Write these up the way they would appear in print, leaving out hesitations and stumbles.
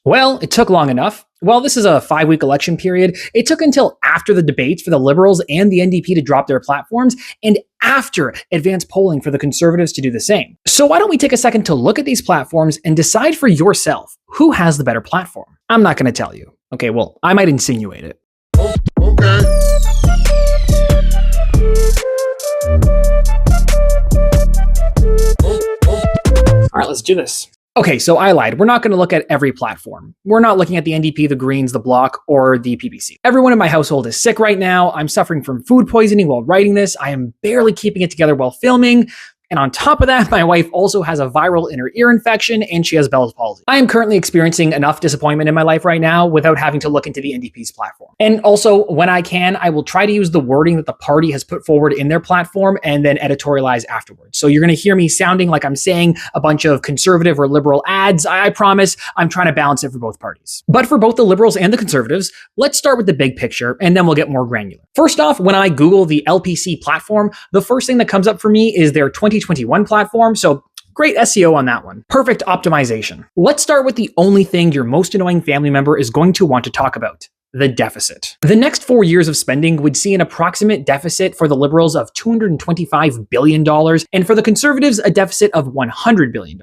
Well, it took long enough. While this is a 5-week election period, it took until after the debates for the Liberals and the NDP to drop their platforms, and after advanced polling for the Conservatives to do the same. So why don't we take a second to look at these platforms and decide for yourself who has the better platform? I'm not going to tell you. Okay, well, I might insinuate it. Okay. All right, let's do this. Okay, so I lied. We're not going to look at every platform. We're not looking at the NDP, the Greens, the Bloc, or the PPC. Everyone in my household is sick right now. I'm suffering from food poisoning while writing this. I am barely keeping it together while filming. And on top of that, my wife also has a viral inner ear infection and she has Bell's palsy. I am currently experiencing enough disappointment in my life right now without having to look into the NDP's platform. And also, when I can, I will try to use the wording that the party has put forward in their platform and then editorialize afterwards. So you're going to hear me sounding like I'm saying a bunch of conservative or liberal ads. I promise I'm trying to balance it for both parties. But for both the Liberals and the Conservatives, let's start with the big picture and then we'll get more granular. First off, when I Google the LPC platform, the first thing that comes up for me is their 2021 platform, so great SEO on that one. Perfect optimization. Let's start with the only thing your most annoying family member is going to want to talk about: the deficit. The next 4 years of spending would see an approximate deficit for the Liberals of $225 billion, and for the Conservatives, a deficit of $100 billion.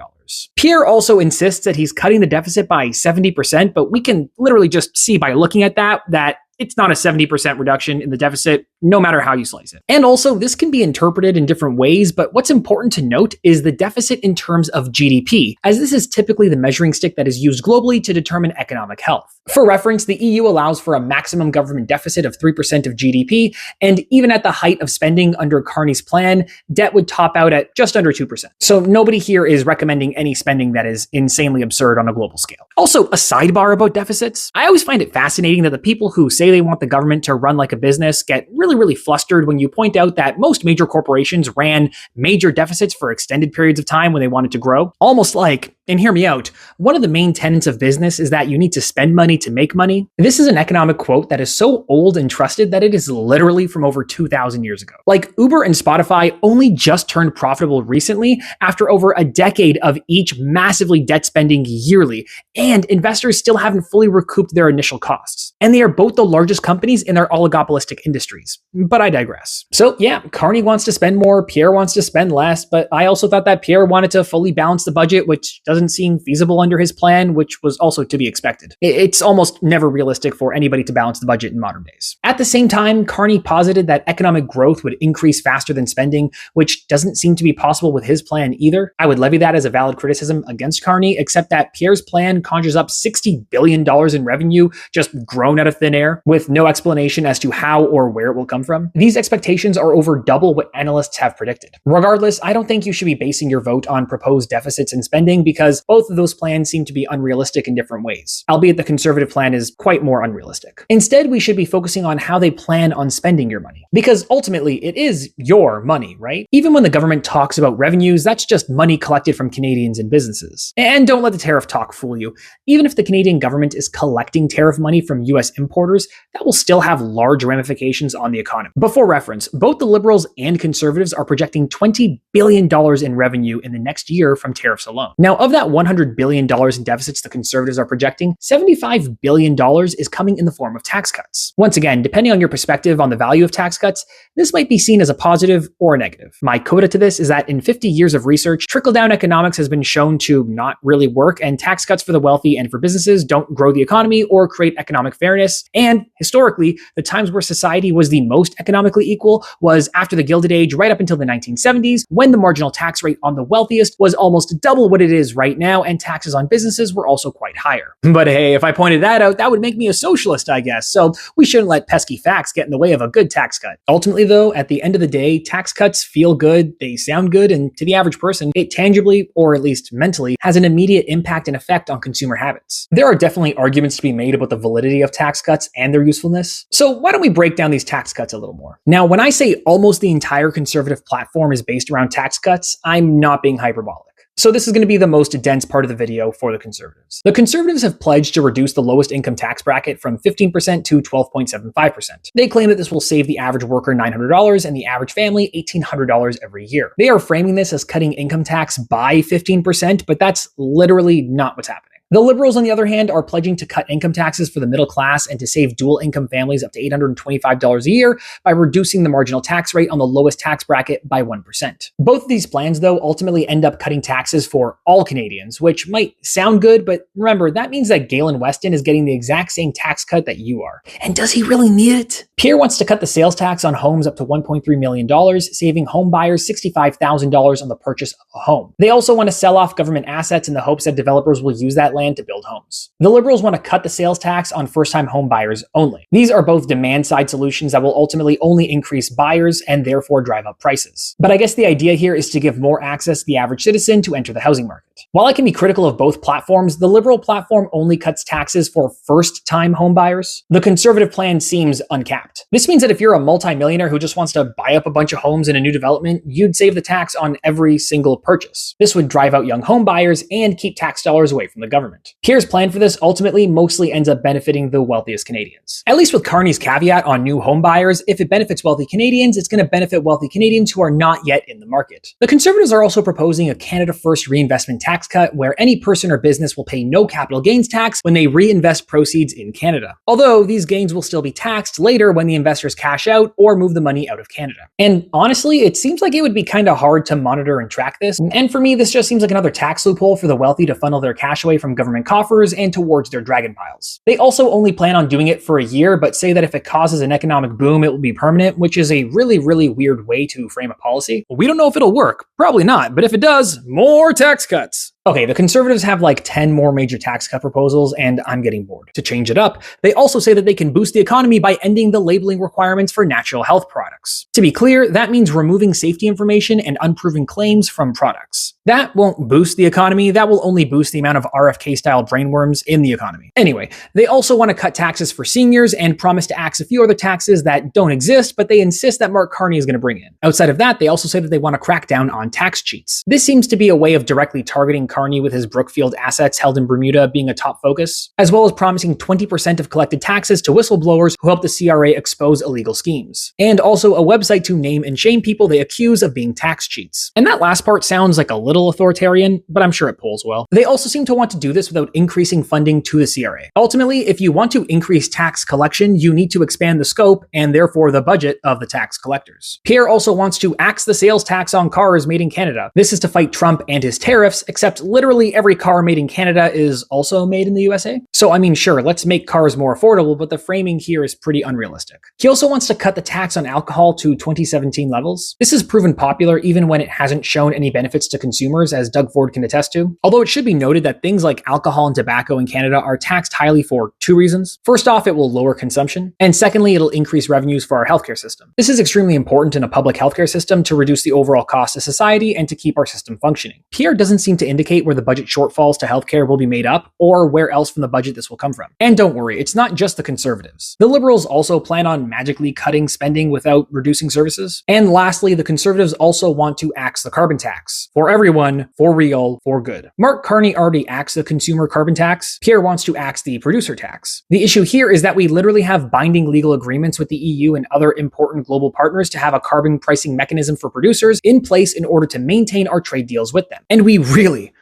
Pierre also insists that he's cutting the deficit by 70%, but we can literally just see by looking at that it's not a 70% reduction in the deficit, no matter how you slice it. And also, this can be interpreted in different ways, but what's important to note is the deficit in terms of GDP, as this is typically the measuring stick that is used globally to determine economic health. For reference, the EU allows for a maximum government deficit of 3% of GDP, and even at the height of spending under Carney's plan, debt would top out at just under 2%. So nobody here is recommending any spending that is insanely absurd on a global scale. Also, a sidebar about deficits. I always find it fascinating that the people who say they want the government to run like a business get really flustered when you point out that most major corporations ran major deficits for extended periods of time when they wanted to grow. Almost like, and hear me out, one of the main tenets of business is that you need to spend money to make money. This is an economic quote that is so old and trusted that it is literally from over 2,000 years ago. Like, Uber and Spotify only just turned profitable recently after over a decade of each massively debt spending yearly, and investors still haven't fully recouped their initial costs. And they are both the largest companies in their oligopolistic industries. But I digress. So yeah, Carney wants to spend more, Pierre wants to spend less, but I also thought that Pierre wanted to fully balance the budget, which doesn't seem feasible under his plan, which was also to be expected. It's almost never realistic for anybody to balance the budget in modern days. At the same time, Carney posited that economic growth would increase faster than spending, which doesn't seem to be possible with his plan either. I would levy that as a valid criticism against Carney, except that Pierre's plan conjures up $60 billion in revenue just grown out of thin air, with no explanation as to how or where it will come from. These expectations are over double what analysts have predicted. Regardless, I don't think you should be basing your vote on proposed deficits and spending, because both of those plans seem to be unrealistic in different ways, albeit the Conservative plan is quite more unrealistic. Instead, we should be focusing on how they plan on spending your money, because ultimately it is your money, right? Even when the government talks about revenues, that's just money collected from Canadians and businesses. And don't let the tariff talk fool you. Even if the Canadian government is collecting tariff money from US importers, that will still have large ramifications on the economy. For reference, both the Liberals and Conservatives are projecting $20 billion in revenue in the next year from tariffs alone. Now, of that $100 billion in deficits the Conservatives are projecting, $75 billion is coming in the form of tax cuts. Once again, depending on your perspective on the value of tax cuts, this might be seen as a positive or a negative. My coda to this is that in 50 years of research, trickle-down economics has been shown to not really work, and tax cuts for the wealthy and for businesses don't grow the economy or create economic fairness. And historically, the times where society was the most economically equal was after the Gilded Age, right up until the 1970s, when the marginal tax rate on the wealthiest was almost double what it is right now, and taxes on businesses were also quite higher. But hey, if I pointed that out, that would make me a socialist, I guess, so we shouldn't let pesky facts get in the way of a good tax cut. Ultimately though, at the end of the day, tax cuts feel good, they sound good, and to the average person, it tangibly, or at least mentally, has an immediate impact and effect on consumer habits. There are definitely arguments to be made about the validity of tax cuts and their usefulness. So why don't we break down these tax cuts a little more? Now, when I say almost the entire Conservative platform is based around tax cuts, I'm not being hyperbolic. So this is going to be the most dense part of the video for the Conservatives. The Conservatives have pledged to reduce the lowest income tax bracket from 15% to 12.75%. They claim that this will save the average worker $900 and the average family $1,800 every year. They are framing this as cutting income tax by 15%, but that's literally not what's happening. The Liberals, on the other hand, are pledging to cut income taxes for the middle class and to save dual income families up to $825 a year by reducing the marginal tax rate on the lowest tax bracket by 1%. Both of these plans, though, ultimately end up cutting taxes for all Canadians, which might sound good, but remember, that means that Galen Weston is getting the exact same tax cut that you are. And does he really need it? Pierre wants to cut the sales tax on homes up to $1.3 million, saving home buyers $65,000 on the purchase of a home. They also want to sell off government assets in the hopes that developers will use that land to build homes. The Liberals want to cut the sales tax on first-time home buyers only. These are both demand-side solutions that will ultimately only increase buyers and therefore drive up prices. But I guess the idea here is to give more access to the average citizen to enter the housing market. While I can be critical of both platforms, the Liberal platform only cuts taxes for first-time home buyers. The Conservative plan seems uncapped. This means that if you're a multimillionaire who just wants to buy up a bunch of homes in a new development, you'd save the tax on every single purchase. This would drive out young home buyers and keep tax dollars away from the government. Pierre's plan for this ultimately mostly ends up benefiting the wealthiest Canadians. At least with Carney's caveat on new home buyers, if it benefits wealthy Canadians, it's going to benefit wealthy Canadians who are not yet in the market. The Conservatives are also proposing a Canada First reinvestment tax cut where any person or business will pay no capital gains tax when they reinvest proceeds in Canada. Although these gains will still be taxed later when the investors cash out or move the money out of Canada. And honestly, it seems like it would be kind of hard to monitor and track this. And for me, this just seems like another tax loophole for the wealthy to funnel their cash away from government coffers and towards their dragon piles. They also only plan on doing it for a year, but say that if it causes an economic boom, it will be permanent, which is a really weird way to frame a policy. We don't know if it'll work. Probably not. But if it does, more tax cuts. Okay, the Conservatives have like 10 more major tax cut proposals, and I'm getting bored. To change it up, they also say that they can boost the economy by ending the labeling requirements for natural health products. To be clear, that means removing safety information and unproven claims from products. That won't boost the economy, that will only boost the amount of RFK-style brainworms in the economy. Anyway, they also want to cut taxes for seniors and promise to axe a few other taxes that don't exist, but they insist that Mark Carney is going to bring in. Outside of that, they also say that they want to crack down on tax cheats. This seems to be a way of directly targeting Carney with his Brookfield assets held in Bermuda being a top focus, as well as promising 20% of collected taxes to whistleblowers who help the CRA expose illegal schemes. And also a website to name and shame people they accuse of being tax cheats. And that last part sounds like a little authoritarian, but I'm sure it polls well. They also seem to want to do this without increasing funding to the CRA. Ultimately, if you want to increase tax collection, you need to expand the scope and therefore the budget of the tax collectors. Pierre also wants to axe the sales tax on cars made in Canada. This is to fight Trump and his tariffs, except literally every car made in Canada is also made in the USA. So I mean, sure, let's make cars more affordable, but the framing here is pretty unrealistic. He also wants to cut the tax on alcohol to 2017 levels. This has proven popular even when it hasn't shown any benefits to consumers, as Doug Ford can attest to. Although it should be noted that things like alcohol and tobacco in Canada are taxed highly for two reasons. First off, it will lower consumption, and secondly, it'll increase revenues for our healthcare system. This is extremely important in a public healthcare system to reduce the overall cost to society and to keep our system functioning. Pierre doesn't seem to indicate where the budget shortfalls to healthcare will be made up, or where else from the budget this will come from. And don't worry, it's not just the Conservatives. The Liberals also plan on magically cutting spending without reducing services. And lastly, the Conservatives also want to axe the carbon tax. For everyone, for real, for good. Mark Carney already axed the consumer carbon tax. Pierre wants to axe the producer tax. The issue here is that we literally have binding legal agreements with the EU and other important global partners to have a carbon pricing mechanism for producers in place in order to maintain our trade deals with them. And we really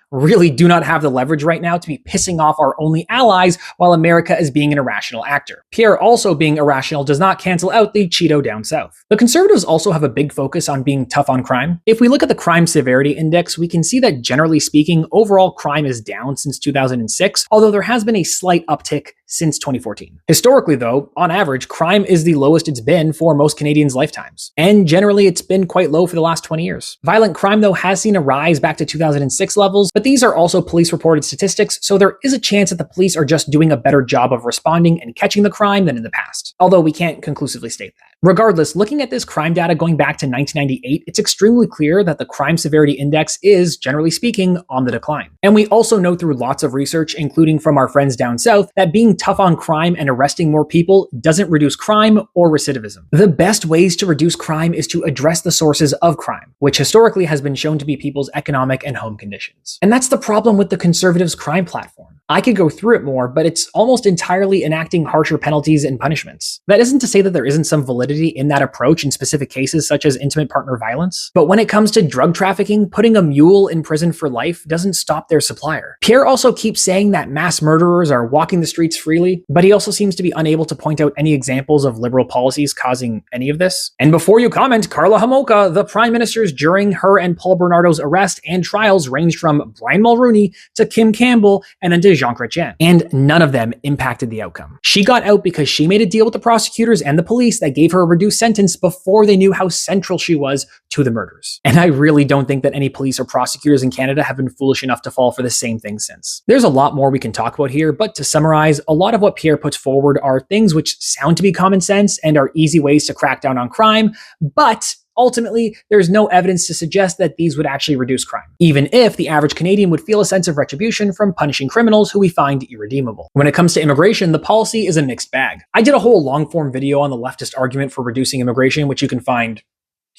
do not have the leverage right now to be pissing off our only allies while America is being an irrational actor. Pierre also being irrational does not cancel out the Cheeto down south. The Conservatives also have a big focus on being tough on crime. If we look at the crime severity index, we can see that generally speaking, overall crime is down since 2006, although there has been a slight uptick since 2014. Historically though, on average, crime is the lowest it's been for most Canadians' lifetimes. And generally it's been quite low for the last 20 years. Violent crime though has seen a rise back to 2006 levels, but these are also police reported statistics, so there is a chance that the police are just doing a better job of responding and catching the crime than in the past. Although we can't conclusively state that. Regardless, looking at this crime data going back to 1998, it's extremely clear that the crime severity index is, generally speaking, on the decline. And we also know through lots of research, including from our friends down south, that being tough on crime and arresting more people doesn't reduce crime or recidivism. The best ways to reduce crime is to address the sources of crime, which historically has been shown to be people's economic and home conditions. And that's the problem with the Conservatives' crime platform. I could go through it more, but it's almost entirely enacting harsher penalties and punishments. That isn't to say that there isn't some validity in that approach in specific cases such as intimate partner violence, but when it comes to drug trafficking, putting a mule in prison for life doesn't stop their supplier. Pierre also keeps saying that mass murderers are walking the streets freely, but he also seems to be unable to point out any examples of liberal policies causing any of this. And before you comment, Carla Homolka, the prime ministers during her and Paul Bernardo's arrest and trials ranged from Brian Mulroney to Kim Campbell and then to Jean Chrétien, and none of them impacted the outcome. She got out because she made a deal with the prosecutors and the police that gave her a reduced sentence before they knew how central she was to the murders. And I really don't think that any police or prosecutors in Canada have been foolish enough to fall for the same thing since. There's a lot more we can talk about here, but to summarize, a lot of what Pierre puts forward are things which sound to be common sense and are easy ways to crack down on crime, but ultimately, there's no evidence to suggest that these would actually reduce crime, even if the average Canadian would feel a sense of retribution from punishing criminals who we find irredeemable. When it comes to immigration, the policy is a mixed bag. I did a whole long-form video on the leftist argument for reducing immigration, which you can find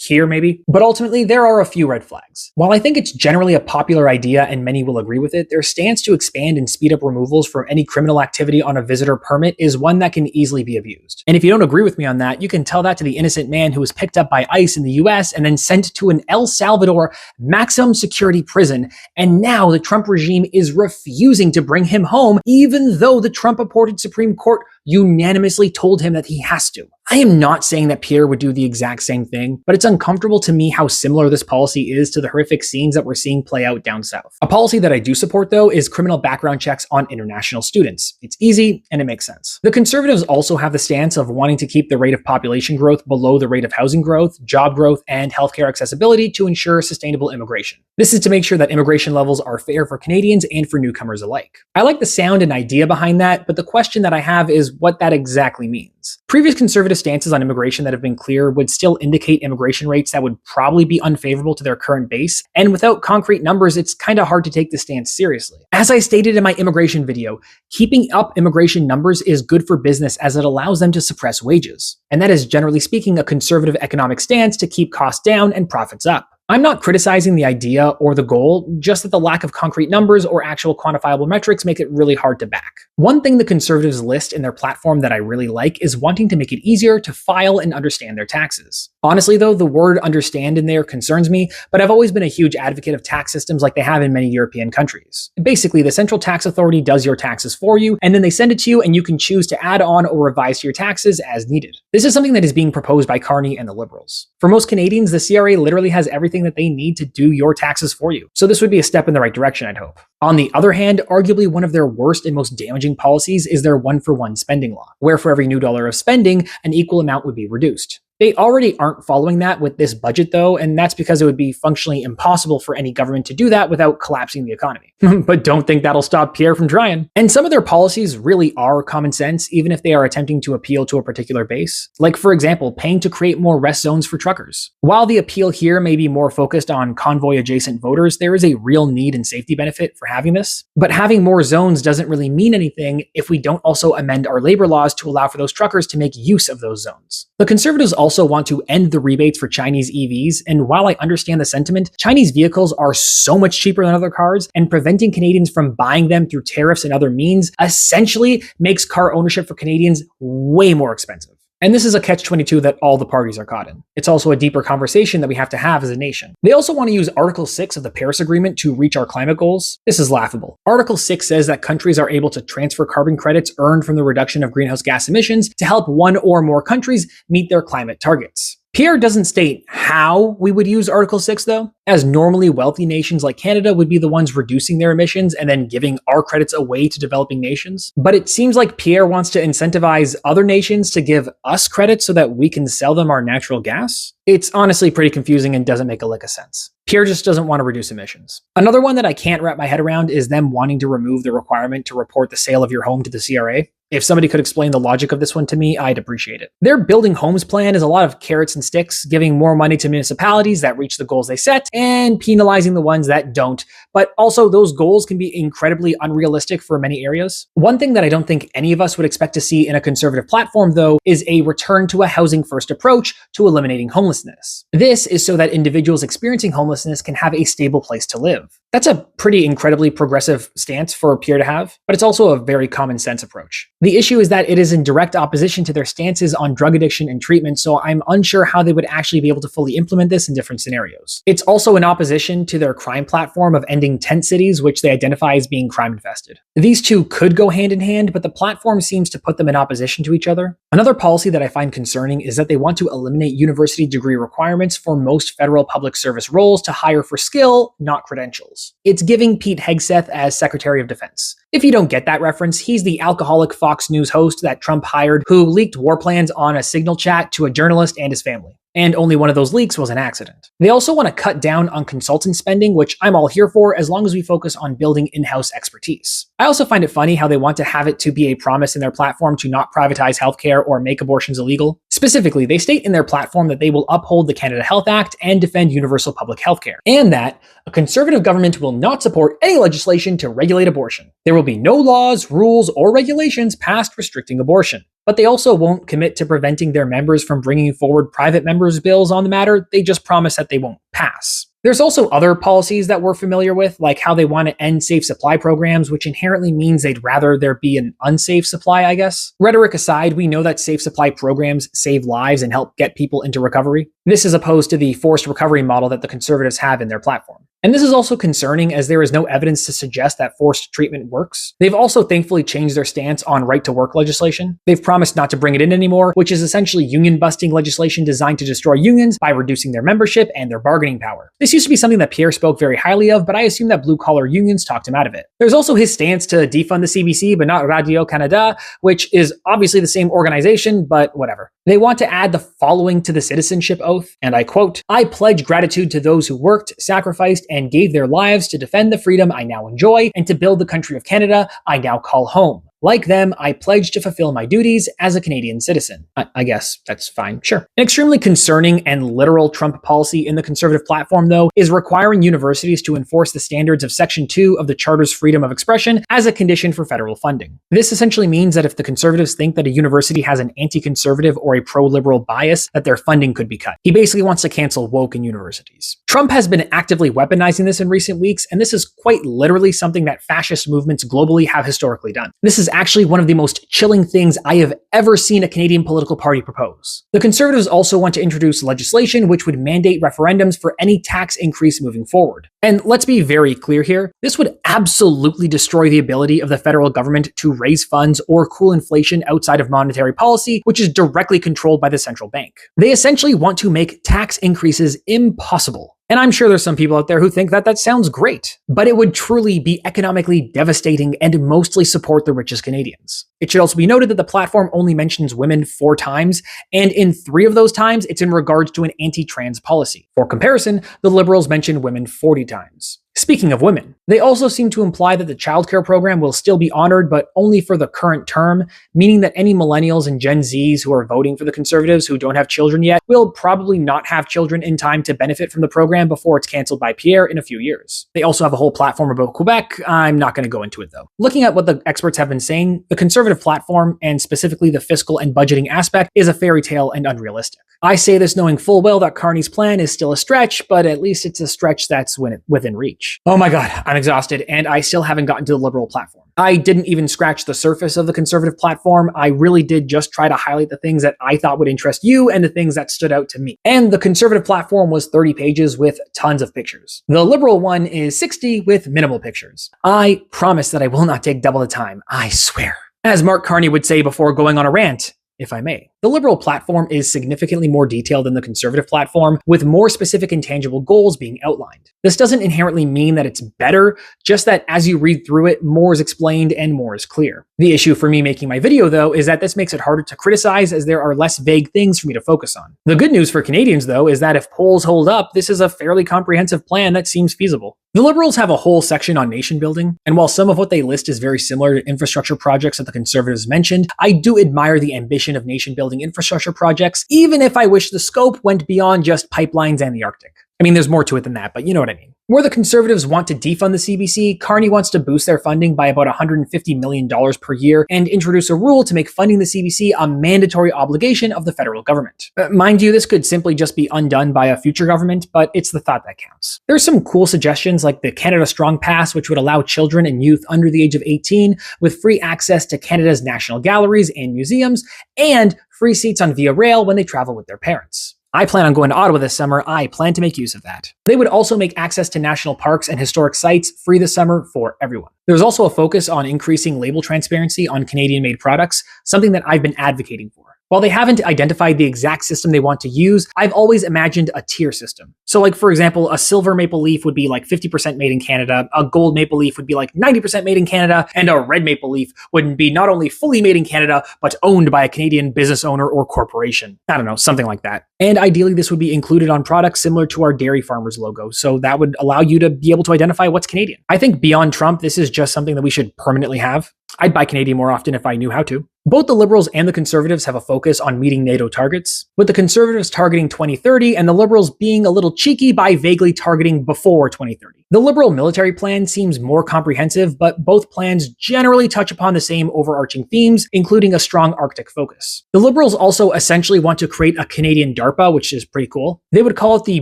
here maybe, but ultimately there are a few red flags. While I think it's generally a popular idea and many will agree with it, their stance to expand and speed up removals from any criminal activity on a visitor permit is one that can easily be abused. And if you don't agree with me on that, you can tell that to the innocent man who was picked up by ICE in the US and then sent to an El Salvador maximum security prison, and now the Trump regime is refusing to bring him home even though the Trump-appointed Supreme Court unanimously told him that he has to. I am not saying that Pierre would do the exact same thing, but it's uncomfortable to me how similar this policy is to the horrific scenes that we're seeing play out down south. A policy that I do support, though, is criminal background checks on international students. It's easy and it makes sense. The Conservatives also have the stance of wanting to keep the rate of population growth below the rate of housing growth, job growth, and healthcare accessibility to ensure sustainable immigration. This is to make sure that immigration levels are fair for Canadians and for newcomers alike. I like the sound and idea behind that, but the question that I have is what that exactly means. Previous Conservative stances on immigration that have been clear would still indicate immigration rates that would probably be unfavorable to their current base, and without concrete numbers, it's kind of hard to take the stance seriously. As I stated in my immigration video, keeping up immigration numbers is good for business as it allows them to suppress wages. And that is generally speaking a conservative economic stance to keep costs down and profits up. I'm not criticizing the idea or the goal, just that the lack of concrete numbers or actual quantifiable metrics make it really hard to back. One thing the Conservatives list in their platform that I really like is wanting to make it easier to file and understand their taxes. Honestly though, the word understand in there concerns me, but I've always been a huge advocate of tax systems like they have in many European countries. Basically, the Central Tax Authority does your taxes for you, and then they send it to you and you can choose to add on or revise to your taxes as needed. This is something that is being proposed by Carney and the Liberals. For most Canadians, the CRA literally has everything that they need to do your taxes for you. So this would be a step in the right direction, I'd hope. On the other hand, arguably one of their worst and most damaging policies is their one-for-one spending law, where for every new dollar of spending, an equal amount would be reduced. They already aren't following that with this budget though, and that's because it would be functionally impossible for any government to do that without collapsing the economy. But don't think that'll stop Pierre from trying. And some of their policies really are common sense, even if they are attempting to appeal to a particular base. Like for example, paying to create more rest zones for truckers. While the appeal here may be more focused on convoy adjacent voters, there is a real need and safety benefit for having this. But having more zones doesn't really mean anything if we don't also amend our labor laws to allow for those truckers to make use of those zones. The Conservatives also want to end the rebates for Chinese EVs, and while I understand the sentiment, Chinese vehicles are so much cheaper than other cars, and preventing Canadians from buying them through tariffs and other means essentially makes car ownership for Canadians way more expensive. And this is a catch-22 that all the parties are caught in. It's also a deeper conversation that we have to have as a nation. They also want to use Article 6 of the Paris Agreement to reach our climate goals. This is laughable. Article 6 says that countries are able to transfer carbon credits earned from the reduction of greenhouse gas emissions to help one or more countries meet their climate targets. Pierre doesn't state how we would use Article 6 though, as normally wealthy nations like Canada would be the ones reducing their emissions and then giving our credits away to developing nations. But it seems like Pierre wants to incentivize other nations to give us credits so that we can sell them our natural gas. It's honestly pretty confusing and doesn't make a lick of sense. Pierre just doesn't want to reduce emissions. Another one that I can't wrap my head around is them wanting to remove the requirement to report the sale of your home to the CRA. If somebody could explain the logic of this one to me, I'd appreciate it. Their building homes plan is a lot of carrots and sticks, giving more money to municipalities that reach the goals they set and penalizing the ones that don't but also those goals can be incredibly unrealistic for many areas. One thing that I don't think any of us would expect to see in a conservative platform, though, is a return to a housing-first approach to eliminating homelessness. This is so that individuals experiencing homelessness can have a stable place to live. That's a pretty incredibly progressive stance for Pierre to have, but it's also a very common sense approach. The issue is that it is in direct opposition to their stances on drug addiction and treatment, so I'm unsure how they would actually be able to fully implement this in different scenarios. It's also in opposition to their crime platform of ending tent cities, which they identify as being crime infested. These two could go hand in hand, but the platform seems to put them in opposition to each other. Another policy that I find concerning is that they want to eliminate university degree requirements for most federal public service roles to hire for skill, not credentials. It's giving Pete Hegseth as Secretary of Defense. If you don't get that reference, he's the alcoholic Fox News host that Trump hired who leaked war plans on a Signal chat to a journalist and his family. And only one of those leaks was an accident. They also want to cut down on consultant spending, which I'm all here for as long as we focus on building in-house expertise. I also find it funny how they want to have it to be a promise in their platform to not privatize healthcare or make abortions illegal. Specifically, they state in their platform that they will uphold the Canada Health Act and defend universal public healthcare, and that a conservative government will not support any legislation to regulate abortion. There will be no laws, rules, or regulations passed restricting abortion. But they also won't commit to preventing their members from bringing forward private members' bills on the matter. They just promise that they won't pass. There's also other policies that we're familiar with, like how they want to end safe supply programs, which inherently means they'd rather there be an unsafe supply, I guess. Rhetoric aside, we know that safe supply programs save lives and help get people into recovery. This is opposed to the forced recovery model that the conservatives have in their platform. And this is also concerning as there is no evidence to suggest that forced treatment works. They've also thankfully changed their stance on right-to-work legislation. They've promised not to bring it in anymore, which is essentially union-busting legislation designed to destroy unions by reducing their membership and their bargaining power. This used to be something that Pierre spoke very highly of, but I assume that blue-collar unions talked him out of it. There's also his stance to defund the CBC, but not Radio-Canada, which is obviously the same organization, but whatever. They want to add the following to the citizenship oath, and I quote, "I pledge gratitude to those who worked, sacrificed, and gave their lives to defend the freedom I now enjoy and to build the country of Canada I now call home. Like them, I pledge to fulfill my duties as a Canadian citizen." I guess that's fine, sure. An extremely concerning and literal Trump policy in the conservative platform, though, is requiring universities to enforce the standards of Section 2 of the Charter's freedom of expression as a condition for federal funding. This essentially means that if the conservatives think that a university has an anti-conservative or a pro-liberal bias, that their funding could be cut. He basically wants to cancel woke in universities. Trump has been actively weaponizing this in recent weeks, and this is quite literally something that fascist movements globally have historically done. This is actually one of the most chilling things I have ever seen a Canadian political party propose. The Conservatives also want to introduce legislation which would mandate referendums for any tax increase moving forward. And let's be very clear here, this would absolutely destroy the ability of the federal government to raise funds or cool inflation outside of monetary policy, which is directly controlled by the central bank. They essentially want to make tax increases impossible. And I'm sure there's some people out there who think that that sounds great, but it would truly be economically devastating and mostly support the richest Canadians. It should also be noted that the platform only mentions women 4 times, and in 3 of those times, it's in regards to an anti-trans policy. For comparison, the Liberals mention women 40 times. Speaking of women, they also seem to imply that the childcare program will still be honored, but only for the current term, meaning that any millennials and Gen Zs who are voting for the Conservatives who don't have children yet will probably not have children in time to benefit from the program before it's canceled by Pierre in a few years. They also have a whole platform about Quebec. I'm not going to go into it though. Looking at what the experts have been saying, the Conservative platform, and specifically the fiscal and budgeting aspect, is a fairy tale and unrealistic. I say this knowing full well that Carney's plan is still a stretch, but at least it's a stretch that's within reach. Oh my god, I'm exhausted, and I still haven't gotten to the Liberal platform. I didn't even scratch the surface of the Conservative platform. I really did just try to highlight the things that I thought would interest you and the things that stood out to me. And the Conservative platform was 30 pages with tons of pictures. The Liberal one is 60 with minimal pictures. I promise that I will not take double the time, I swear. As Mark Carney would say before going on a rant, if I may. The Liberal platform is significantly more detailed than the Conservative platform, with more specific and tangible goals being outlined. This doesn't inherently mean that it's better, just that as you read through it, more is explained and more is clear. The issue for me making my video, though, is that this makes it harder to criticize as there are less vague things for me to focus on. The good news for Canadians, though, is that if polls hold up, this is a fairly comprehensive plan that seems feasible. The Liberals have a whole section on nation building, and while some of what they list is very similar to infrastructure projects that the Conservatives mentioned, I do admire the ambition of nation building infrastructure projects, even if I wish the scope went beyond just pipelines and the Arctic. I mean, there's more to it than that, but you know what I mean. Where the Conservatives want to defund the CBC, Carney wants to boost their funding by about $150 million per year and introduce a rule to make funding the CBC a mandatory obligation of the federal government. Mind you, this could simply just be undone by a future government, but it's the thought that counts. There's some cool suggestions like the Canada Strong Pass, which would allow children and youth under the age of 18 with free access to Canada's national galleries and museums, and free seats on Via Rail when they travel with their parents. I plan on going to Ottawa this summer. I plan to make use of that. They would also make access to national parks and historic sites free this summer for everyone. There's also a focus on increasing label transparency on Canadian-made products, something that I've been advocating for. While they haven't identified the exact system they want to use, I've always imagined a tier system. So like, for example, a silver maple leaf would be like 50% made in Canada, a gold maple leaf would be like 90% made in Canada, and a red maple leaf would be not only fully made in Canada, but owned by a Canadian business owner or corporation. I don't know, something like that. And ideally, this would be included on products similar to our dairy farmers logo, so that would allow you to be able to identify what's Canadian. I think beyond Trump, this is just something that we should permanently have. I'd buy Canadian more often if I knew how to. Both the Liberals and the Conservatives have a focus on meeting NATO targets, with the Conservatives targeting 2030 and the Liberals being a little cheeky by vaguely targeting before 2030. The Liberal military plan seems more comprehensive, but both plans generally touch upon the same overarching themes, including a strong Arctic focus. The Liberals also essentially want to create a Canadian DARPA, which is pretty cool. They would call it the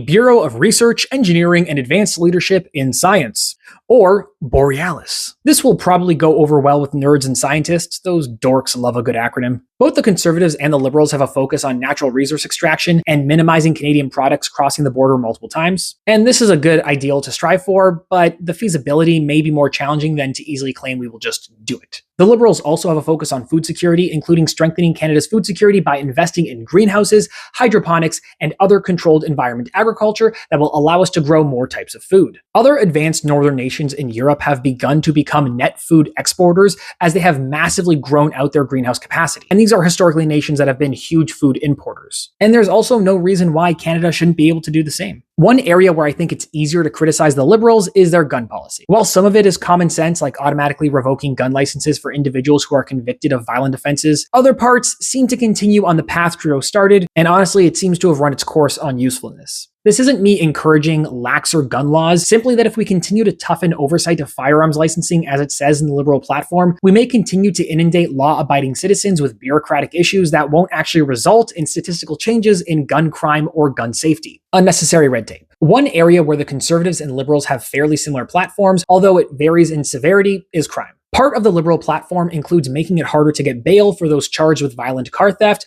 Bureau of Research, Engineering, and Advanced Leadership in Science, or Borealis. This will probably go over well with nerds and scientists. Those dorks love a good acronym. Both the Conservatives and the Liberals have a focus on natural resource extraction and minimizing Canadian products crossing the border multiple times. And this is a good ideal to strive for, but the feasibility may be more challenging than to easily claim we will just do it. The Liberals also have a focus on food security, including strengthening Canada's food security by investing in greenhouses, hydroponics, and other controlled environment agriculture that will allow us to grow more types of food. Other advanced northern nations in Europe have begun to become net food exporters as they have massively grown out their greenhouse capacity. And these are historically nations that have been huge food importers. And there's also no reason why Canada shouldn't be able to do the same. One area where I think it's easier to criticize the Liberals is their gun policy. While some of it is common sense, like automatically revoking gun licenses for individuals who are convicted of violent offenses, other parts seem to continue on the path Trudeau started, and honestly, it seems to have run its course on usefulness. This isn't me encouraging laxer gun laws, simply that if we continue to toughen oversight of firearms licensing as it says in the Liberal platform, we may continue to inundate law-abiding citizens with bureaucratic issues that won't actually result in statistical changes in gun crime or gun safety. Unnecessary red tape. One area where the Conservatives and Liberals have fairly similar platforms, although it varies in severity, is crime. Part of the Liberal platform includes making it harder to get bail for those charged with violent car theft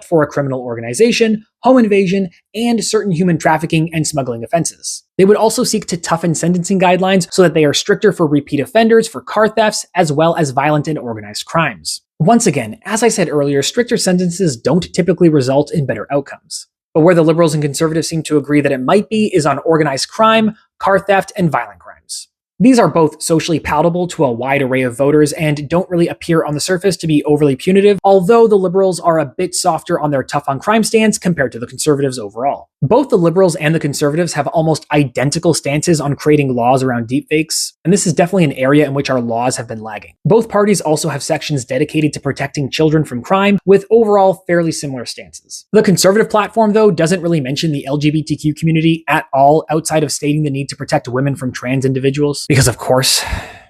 for a criminal organization, home invasion, and certain human trafficking and smuggling offenses. They would also seek to toughen sentencing guidelines so that they are stricter for repeat offenders for car thefts as well as violent and organized crimes. Once again, as I said earlier, stricter sentences don't typically result in better outcomes. But where the Liberals and Conservatives seem to agree that it might be is on organized crime, car theft, and violent crimes. These are both socially palatable to a wide array of voters and don't really appear on the surface to be overly punitive, although the Liberals are a bit softer on their tough on crime stance compared to the Conservatives overall. Both the Liberals and the Conservatives have almost identical stances on creating laws around deepfakes, and this is definitely an area in which our laws have been lagging. Both parties also have sections dedicated to protecting children from crime, with overall fairly similar stances. The Conservative platform, though, doesn't really mention the LGBTQ community at all outside of stating the need to protect women from trans individuals. Because of course.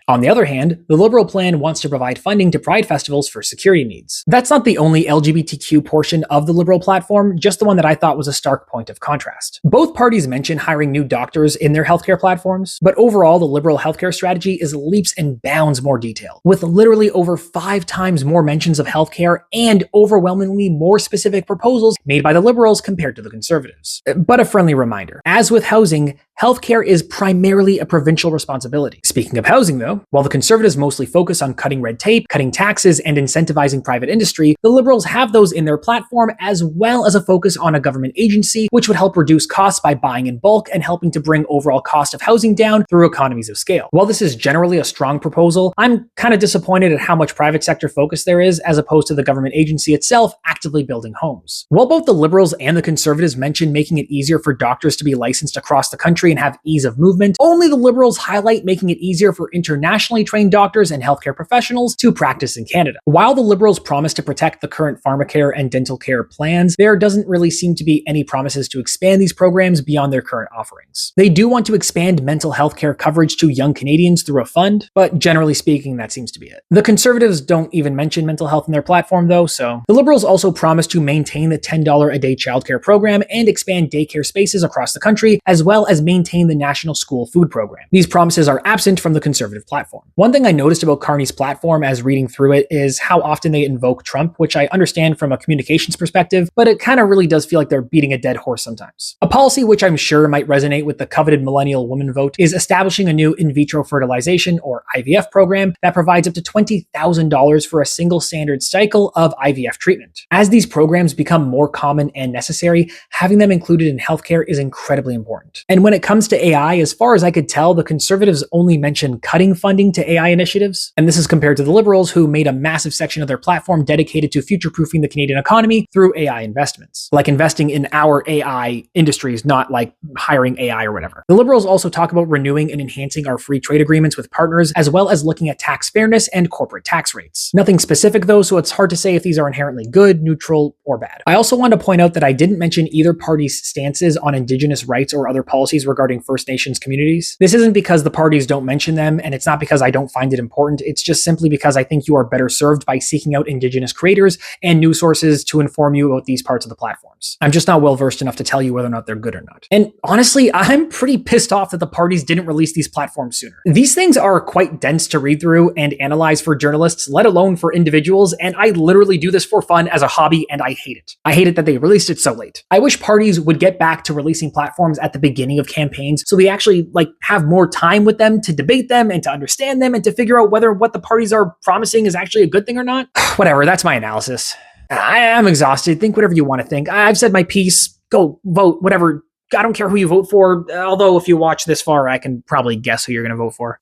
On the other hand, the Liberal plan wants to provide funding to pride festivals for security needs. That's not the only LGBTQ portion of the Liberal platform, just the one that I thought was a stark point of contrast. Both parties mention hiring new doctors in their healthcare platforms, but overall the Liberal healthcare strategy is leaps and bounds more detailed, with literally over 5 times more mentions of healthcare and overwhelmingly more specific proposals made by the Liberals compared to the Conservatives. But a friendly reminder, as with housing, healthcare is primarily a provincial responsibility. Speaking of housing though, while the Conservatives mostly focus on cutting red tape, cutting taxes, and incentivizing private industry, the Liberals have those in their platform as well as a focus on a government agency which would help reduce costs by buying in bulk and helping to bring overall cost of housing down through economies of scale. While this is generally a strong proposal, I'm kind of disappointed at how much private sector focus there is as opposed to the government agency itself actively building homes. While both the Liberals and the Conservatives mention making it easier for doctors to be licensed across the country and have ease of movement, only the Liberals highlight making it easier for international nationally trained doctors and healthcare professionals to practice in Canada. While the Liberals promise to protect the current pharmacare and dental care plans, there doesn't really seem to be any promises to expand these programs beyond their current offerings. They do want to expand mental health care coverage to young Canadians through a fund, but generally speaking, that seems to be it. The Conservatives don't even mention mental health in their platform though, so. The Liberals also promise to maintain the $10 a day childcare program and expand daycare spaces across the country, as well as maintain the National School Food Program. These promises are absent from the Conservative platform. One thing I noticed about Carney's platform as reading through it is how often they invoke Trump, which I understand from a communications perspective, but it kind of really does feel like they're beating a dead horse sometimes. A policy which I'm sure might resonate with the coveted millennial woman vote is establishing a new in vitro fertilization, or IVF program, that provides up to $20,000 for a single standard cycle of IVF treatment. As these programs become more common and necessary, having them included in healthcare is incredibly important. And when it comes to AI, as far as I could tell, the Conservatives only mention cutting funding to AI initiatives, and this is compared to the Liberals, who made a massive section of their platform dedicated to future-proofing the Canadian economy through AI investments, like investing in our AI industries, not like hiring AI or whatever. The Liberals also talk about renewing and enhancing our free trade agreements with partners, as well as looking at tax fairness and corporate tax rates. Nothing specific though, so it's hard to say if these are inherently good, neutral, or bad. I also want to point out that I didn't mention either party's stances on Indigenous rights or other policies regarding First Nations communities. This isn't because the parties don't mention them, and it's not because I don't find it important. It's just simply because I think you are better served by seeking out Indigenous creators and news sources to inform you about these parts of the platforms. I'm just not well versed enough to tell you whether or not they're good or not. And honestly, I'm pretty pissed off that the parties didn't release these platforms sooner. These things are quite dense to read through and analyze for journalists, let alone for individuals, and I literally do this for fun as a hobby, and I hate it. I hate it that they released it so late. I wish parties would get back to releasing platforms at the beginning of campaigns so we actually have more time with them to debate them and to understand them and to figure out whether what the parties are promising is actually a good thing or not. Whatever, that's my analysis. I'm exhausted. Think whatever you want to think. I've said my piece. Go vote, whatever. I don't care who you vote for, although if you watch this far, I can probably guess who you're going to vote for.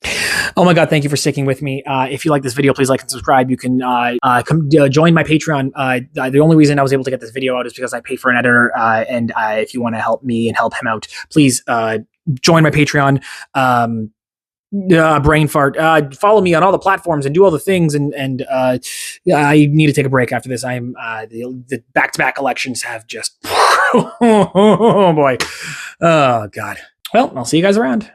Oh my God, thank you for sticking with me. If you like this video, please like and subscribe. You can come join my Patreon. The only reason I was able to get this video out is because I pay for an editor, and if you want to help me and help him out, please join my Patreon. Brain fart. Follow me on all the platforms and do all the things. And I need to take a break after this. I'm the back-to-back elections have just oh boy. Oh God. Well, I'll see you guys around.